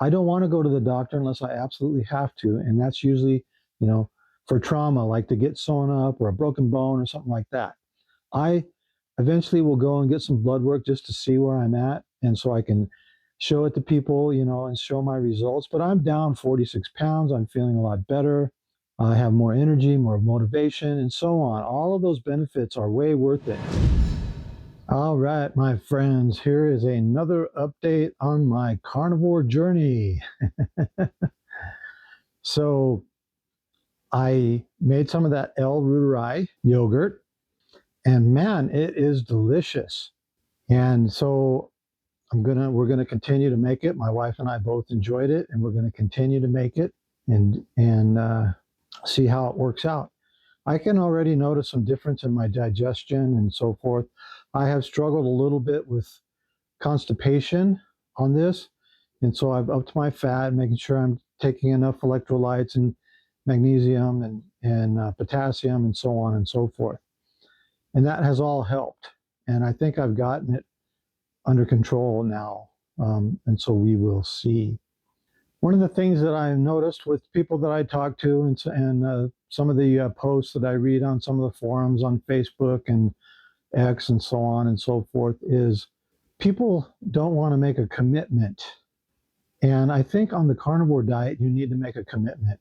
I don't want to go to the doctor unless I absolutely have to. And that's usually, you know, for trauma, like to get sewn up or a broken bone or something like that. I eventually will go and get some blood work just to see where I'm at. And so I can show it to people, you know, and show my results. But I'm down 46 pounds. I'm feeling a lot better. I have more energy, more motivation, and so on. All of those benefits are way worth it. All right, my friends, here is another update on my carnivore journey. So I made some of that L.Reuteri yogurt, and man, it is delicious. And so we're gonna continue to make it. My wife and I both enjoyed it, and we're gonna continue to make it and see how it works out. I can already notice some difference in my digestion and so forth. I have struggled a little bit with constipation on this, and so I've upped my fat, making sure I'm taking enough electrolytes and magnesium and potassium and so on and so forth. And that has all helped. And I think I've gotten it under control now. And so we will see. One of the things that I noticed with people that I talk to and some of the posts that I read on some of the forums on Facebook and X and so on and so forth is people don't want to make a commitment. And I think on the carnivore diet, you need to make a commitment,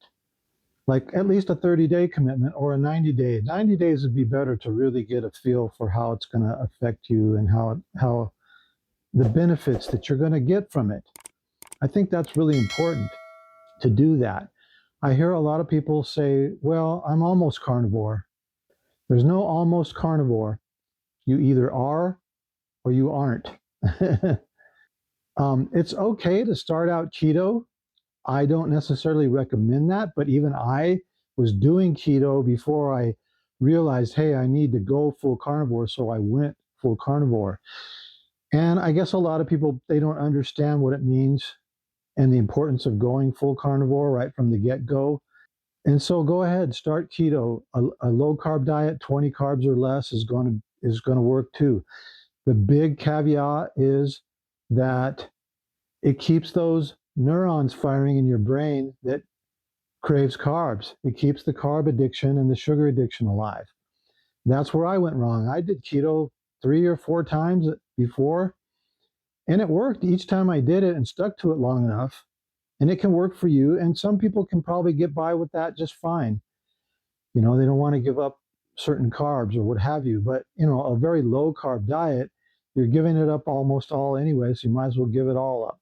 like at least a 30-day commitment or a 90-day. 90 days would be better to really get a feel for how it's going to affect you and how the benefits that you're going to get from it. I think that's really important to do that. I hear a lot of people say, well, I'm almost carnivore. There's no almost carnivore. You either are or you aren't. It's okay to start out keto. I don't necessarily recommend that, but even I was doing keto before I realized, hey, I need to go full carnivore, so I went full carnivore. And I guess a lot of people, they don't understand what it means and the importance of going full carnivore right from the get-go. And so go ahead, start keto. A low-carb diet, 20 carbs or less, is going to work too. The big caveat is that it keeps those neurons firing in your brain that craves carbs. It keeps the carb addiction and the sugar addiction alive. That's where I went wrong. I did keto 3 or 4 times before, and it worked each time I did it and stuck to it long enough. And it can work for you. And some people can probably get by with that just fine. You know, they don't want to give up certain carbs or what have you. But, you know, a very low carb diet, you're giving it up almost all anyway, so you might as well give it all up.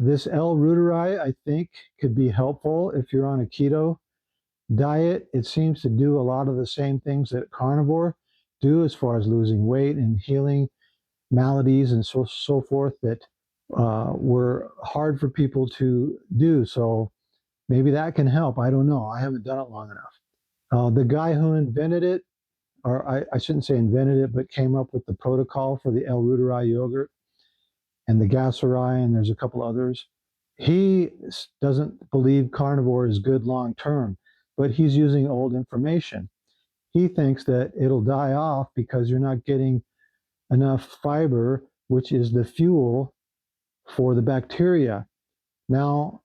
This L.Reuteri, I think, could be helpful if you're on a keto diet. It seems to do a lot of the same things that carnivore do as far as losing weight and healing maladies and so forth that were hard for people to do. So maybe that can help. I don't know. I haven't done it long enough. The guy who invented it, or I shouldn't say invented it, but came up with the protocol for the L.Reuteri yogurt and the Gasserai, and there's a couple others. He doesn't believe carnivore is good long term, but he's using old information. He thinks that it'll die off because you're not getting enough fiber, which is the fuel for the bacteria. Now,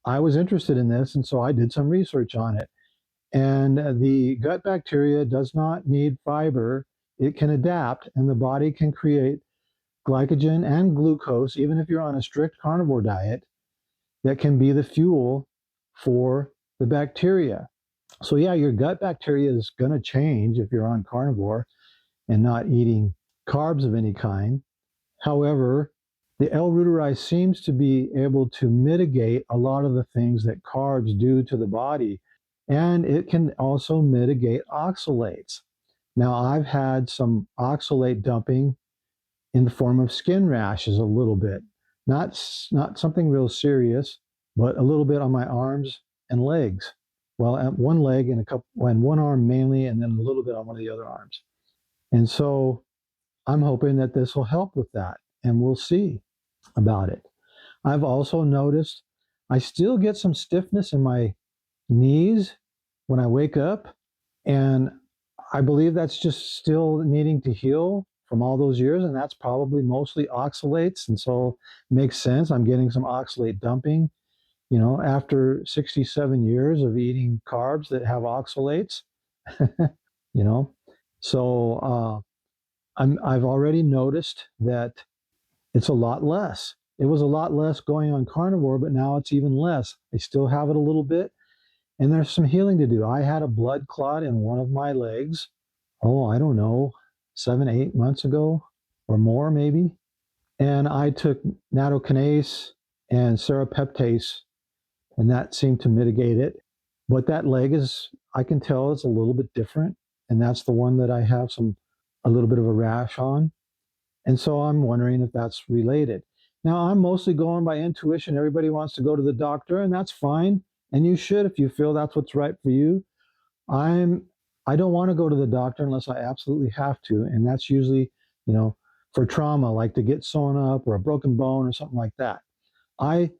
I was interested in this, and so I did some research on it. And the gut bacteria does not need fiber. It can adapt, and the body can create glycogen and glucose, even if you're on a strict carnivore diet, that can be the fuel for the bacteria. So yeah, your gut bacteria is going to change if you're on carnivore and not eating carbs of any kind. However, the L-Reuteri seems to be able to mitigate a lot of the things that carbs do to the body, and it can also mitigate oxalates. Now, I've had some oxalate dumping in the form of skin rashes a little bit, not something real serious, but a little bit on my arms and legs. Well, at one leg and one arm mainly, and then a little bit on one of the other arms. And so I'm hoping that this will help with that, and we'll see about it. I've also noticed I still get some stiffness in my knees when I wake up, and I believe that's just still needing to heal from all those years, and that's probably mostly oxalates. And so it makes sense. I'm getting some oxalate dumping, after 67 years of eating carbs that have oxalates, you know. So I've already noticed that it's a lot less. It was a lot less going on carnivore, but now it's even less. I still have it a little bit, and there's some healing to do. I had a blood clot in one of my legs. Oh, I don't know, 7, 8 months ago or more, maybe. And I took nattokinase and serrapeptase, and that seemed to mitigate it. But that leg is, I can tell, it's a little bit different, and that's the one that I have a little bit of a rash on. And so I'm wondering if that's related. Now, I'm mostly going by intuition. Everybody wants to go to the doctor, and that's fine. And you should if you feel that's what's right for you. I'm I don't want to go to the doctor unless I absolutely have to, and that's usually, you know, for trauma, like to get sewn up or a broken bone or something like that. I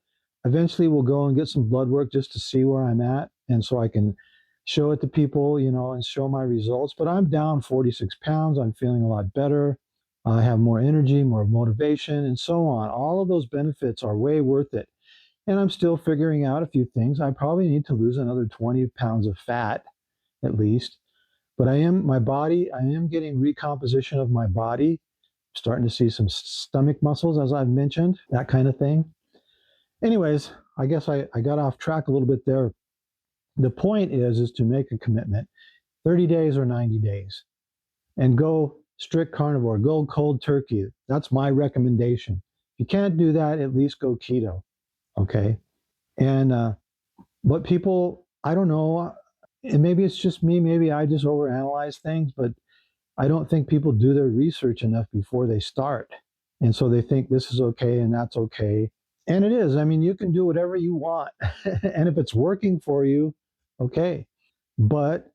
eventually will go and get some blood work just to see where I'm at, and so I can show it to people, and show my results. But I'm down 46 pounds. I'm feeling a lot better. I have more energy, more motivation, and so on. All of those benefits are way worth it. And I'm still figuring out a few things. I probably need to lose another 20 pounds of fat at least. But I am getting recomposition of my body, starting to see some stomach muscles, as I've mentioned, that kind of thing. Anyways, I guess I got off track a little bit there. The point is to make a commitment, 30 days or 90 days, and go strict carnivore, go cold turkey. That's my recommendation. If you can't do that, at least go keto. Okay. And but people, I don't know, and maybe it's just me, maybe I just overanalyze things, but I don't think people do their research enough before they start. And so they think this is okay and that's okay. And it is. I mean, you can do whatever you want. And if it's working for you, okay. But,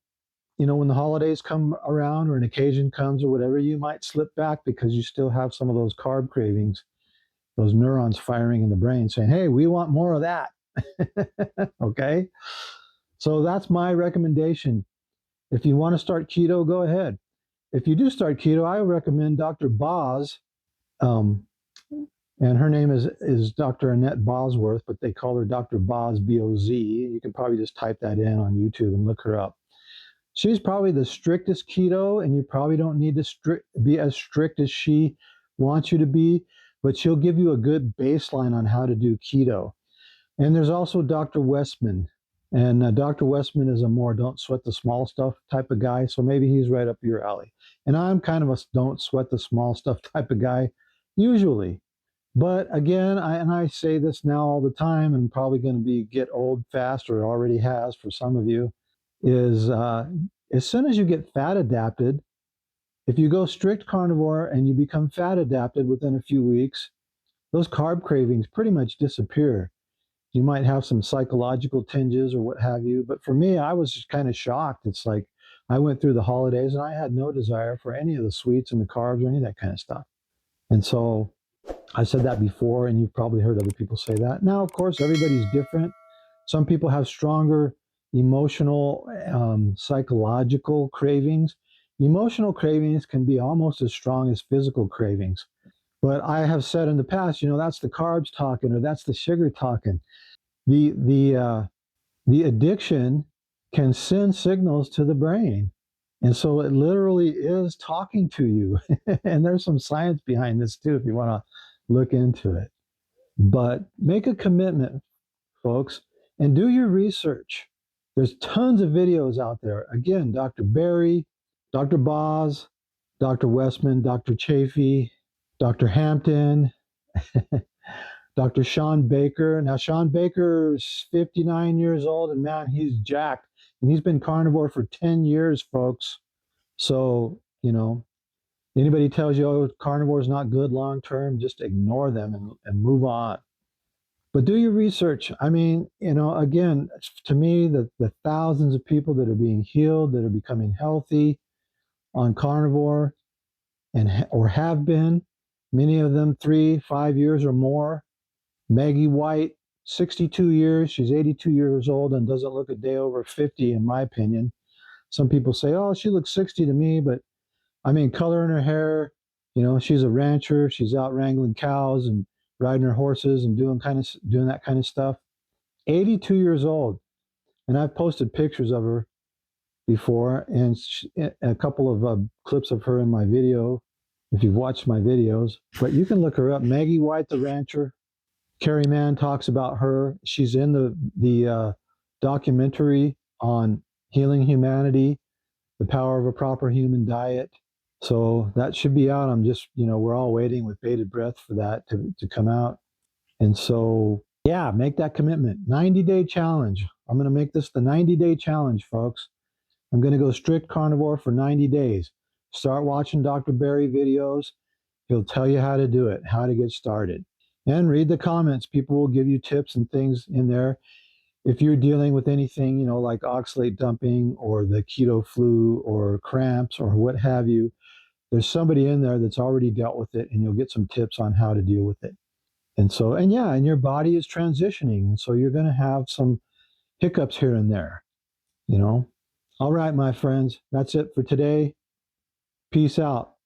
when the holidays come around or an occasion comes or whatever, you might slip back because you still have some of those carb cravings, those neurons firing in the brain saying, hey, we want more of that. Okay. So that's my recommendation. If you want to start keto, go ahead. If you do start keto, I recommend Dr. Boz, and her name is Dr. Annette Bosworth, but they call her Dr. Boz, B-O-Z. You can probably just type that in on YouTube and look her up. She's probably the strictest keto, and you probably don't need to be as strict as she wants you to be, but she'll give you a good baseline on how to do keto. And there's also Dr. Westman. And Dr. Westman is a more don't sweat the small stuff type of guy. So maybe he's right up your alley. And I'm kind of a don't sweat the small stuff type of guy, usually. But again, I say this now all the time, and probably going to get old fast, or already has for some of you, is as soon as you get fat adapted, if you go strict carnivore and you become fat adapted within a few weeks, those carb cravings pretty much disappear. You might have some psychological tinges or what have you. But for me, I was just kind of shocked. It's like I went through the holidays and I had no desire for any of the sweets and the carbs or any of that kind of stuff. And so I said that before, and you've probably heard other people say that. Now, of course, everybody's different. Some people have stronger emotional, psychological cravings. Emotional cravings can be almost as strong as physical cravings. But I have said in the past, that's the carbs talking, or that's the sugar talking. The addiction can send signals to the brain, and so it literally is talking to you. And there's some science behind this too, if you want to look into it. But make a commitment, folks, and do your research. There's tons of videos out there. Again, Dr. Berry, Dr. Boz, Dr. Westman, Dr. Chafee, Dr. Hampton, Dr. Sean Baker. Now, Sean Baker's 59 years old, and man, he's jacked. And he's been carnivore for 10 years, folks. So, anybody tells you, oh, carnivore is not good long term, just ignore them and move on. But do your research. I mean, again, to me, the thousands of people that are being healed, that are becoming healthy on carnivore or have been, many of them 3-5 years or more. Maggie White, 62 years. She's 82 years old and doesn't look a day over 50, in my opinion. Some people say, oh, she looks 60 to me, but I mean, color in her hair, You know, she's a rancher. She's out wrangling cows and riding her horses and doing that kind of stuff. 82 years old, and I've posted pictures of her before, and a couple of clips of her in my video. If you've watched my videos, but you can look her up. Maggie White, the rancher. Carrie Mann talks about her. She's in the documentary on healing humanity, the power of a proper human diet. So that should be out. I'm just, we're all waiting with bated breath for that to come out. And so, yeah, make that commitment. 90-day challenge. I'm going to make this the 90-day challenge, folks. I'm going to go strict carnivore for 90 days. Start watching Dr. Berry videos. He'll tell you how to do it, how to get started. And read the comments. People will give you tips and things in there. If you're dealing with anything, like oxalate dumping or the keto flu or cramps or what have you, there's somebody in there that's already dealt with it, and you'll get some tips on how to deal with it. And so, and yeah, and your body is transitioning. And so you're going to have some hiccups here and there, you know. All right, my friends, that's it for today. Peace out.